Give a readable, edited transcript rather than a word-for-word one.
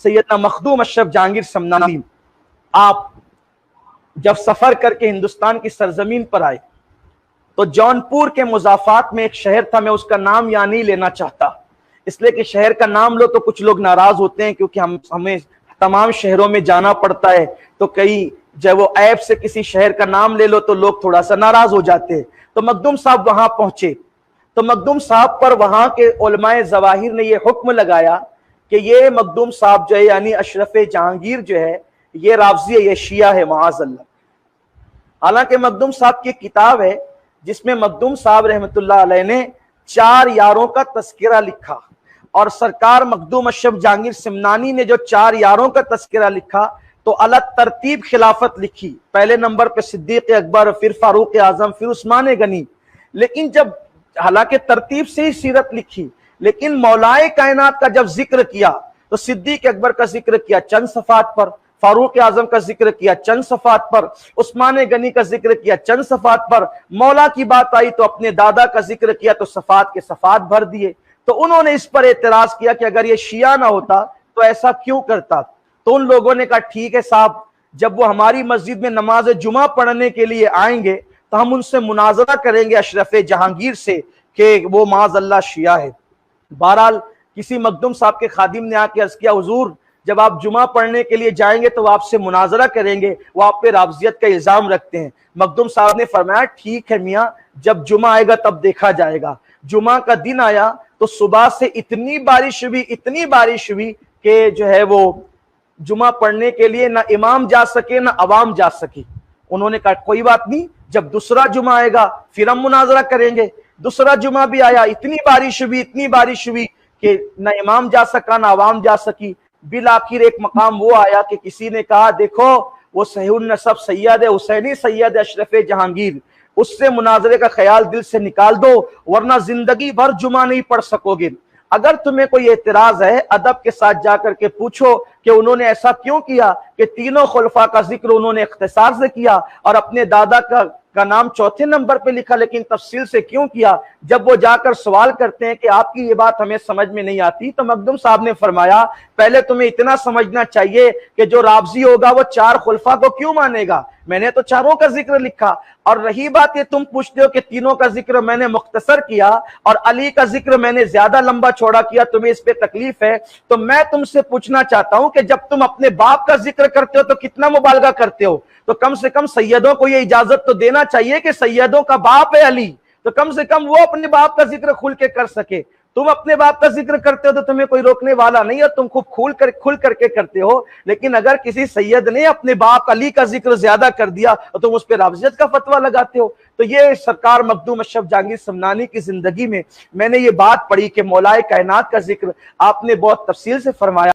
सैयदना मखदूम अशरफ जहांगीर समनानी, आप जब सफर करके हिंदुस्तान की सरजमीन पर आए तो जौनपुर के मुजाफात में एक शहर था, मैं उसका नाम यहाँ नहीं लेना चाहता इसलिए कि शहर का नाम लो तो कुछ लोग नाराज होते हैं, क्योंकि हमें तमाम शहरों में जाना पड़ता है, तो कई जब वो ऐप से किसी शहर का नाम ले लो तो लोग थोड़ा सा नाराज हो जाते हैं। तो मखदूम साहब वहां पहुंचे तो मखदूम साहब पर वहां के उलमाए ज़वाहिर ने यह हुक्म लगाया कि ये मखदूम साहब जो है यानी अशरफ जहांगीर जो है ये राफजी है, ये शिया है माअज़ल्लाह। हालांकि मखदूम साहब की किताब है जिसमें मखदूम साहब रहमतुल्लाह अलैह ने 4 यारों का तस्करा लिखा, और सरकार मखदूम अशरफ जहांगीर समनानी ने जो 4 यारों का तस्करा लिखा तो अलग तरतीब खिलाफत लिखी। पहले नंबर पे सिद्दीक अकबर, फिर फारूक आजम, फिर उस्मान गनी। लेकिन जब हालांकि तरतीब से ही सीरत लिखी, लेकिन मौलाए कायनात का जब जिक्र किया तो सिद्दीक अकबर का जिक्र किया चंद सफात पर, फारूक आजम का जिक्र किया चंद सफात पर, उस्मान गनी का जिक्र किया चंद सफात पर, मौला की बात आई तो अपने दादा का जिक्र किया तो सफात के सफात भर दिए। तो उन्होंने इस पर एतराज किया कि अगर ये शिया ना होता तो ऐसा क्यों करता। तो उन लोगों ने कहा ठीक है साहब, जब वो हमारी मस्जिद में नमाज जुमा पढ़ने के लिए आएंगे तो हम उनसे मुनाजरा करेंगे अशरफ जहांगीर से कि वो माज़अल्लाह शिया है। बहरहाल किसी मखदूम साहब के खादिम ने आके अर्ज किया, हुजूर जब आप जुमा पढ़ने के लिए जाएंगे तो आपसे मुनाजरा करेंगे, वो आप पे राफजियत का इल्जाम रखते हैं। मखदूम साहब ने फरमाया ठीक है मियाँ, जब जुमा आएगा तब देखा जाएगा। जुमा का दिन आया तो सुबह से इतनी बारिश हुई कि जो है वो जुमा पढ़ने के लिए ना इमाम जा सके ना अवाम जा सकी। उन्होंने कहा कोई बात नहीं, जब दूसरा जुमा आएगा फिर हम मुनाजरा करेंगे। दूसरा जुमा भी आया, इतनी बारिश हुई कि ना इमाम जा सका ना अवाम जा सकी। बिल आखिर एक मकाम वो आया कि किसी ने कहा देखो वो सहीहुन नसब सैयद है, हुसैनी सैयद अशरफ जहांगीर, उससे मुनाजरे का ख्याल दिल से निकाल दो वरना जिंदगी भर जुमा नहीं पढ़ सकोगे। अगर तुम्हें कोई एतराज है अदब के साथ जाकर के पूछो कि उन्होंने ऐसा क्यों किया कि तीनों खुलफा का जिक्र उन्होंने इख्तिसार से किया और अपने दादा का नाम चौथे नंबर पे लिखा, लेकिन तफसील से क्यों किया। जब वो जाकर सवाल करते हैं कि आपकी ये बात हमें समझ में नहीं आती, तो मखदूम साहब ने फरमाया पहले तुम्हें इतना समझना चाहिए कि जो राफजी होगा वो 4 खुलफा को क्यों मानेगा। मैंने तो चारों का जिक्र लिखा, और रही बात ये तुम पूछते हो कि तीनों का जिक्र मैंने मुख्तसर किया और अली का जिक्र मैंने ज्यादा लंबा चौड़ा किया, तुम्हें इस पे तकलीफ है, तो मैं तुमसे पूछना चाहता हूं कि जब तुम अपने बाप का जिक्र करते हो तो कितना मुबालगा करते हो। तो कम से कम सैयदों को यह इजाजत तो देना चाहिए कि सैयदों का बाप है अली, तो कम से कम वो अपने बाप का जिक्र खुल के कर सके। तुम अपने बाप का जिक्र करते हो तो तुम्हें कोई रोकने वाला नहीं है, तुम खूब खुल करके करते हो। लेकिन अगर किसी सैयद ने अपने बाप अली का जिक्र ज्यादा कर दिया तो तुम उस पर राफजियत का फतवा लगाते हो। तो ये सरकार मखदूम अशरफ जहांगीर समनानी की जिंदगी में मैंने ये बात पढ़ी कि मौलाए कायनात का जिक्र आपने बहुत तफसील से फरमाया।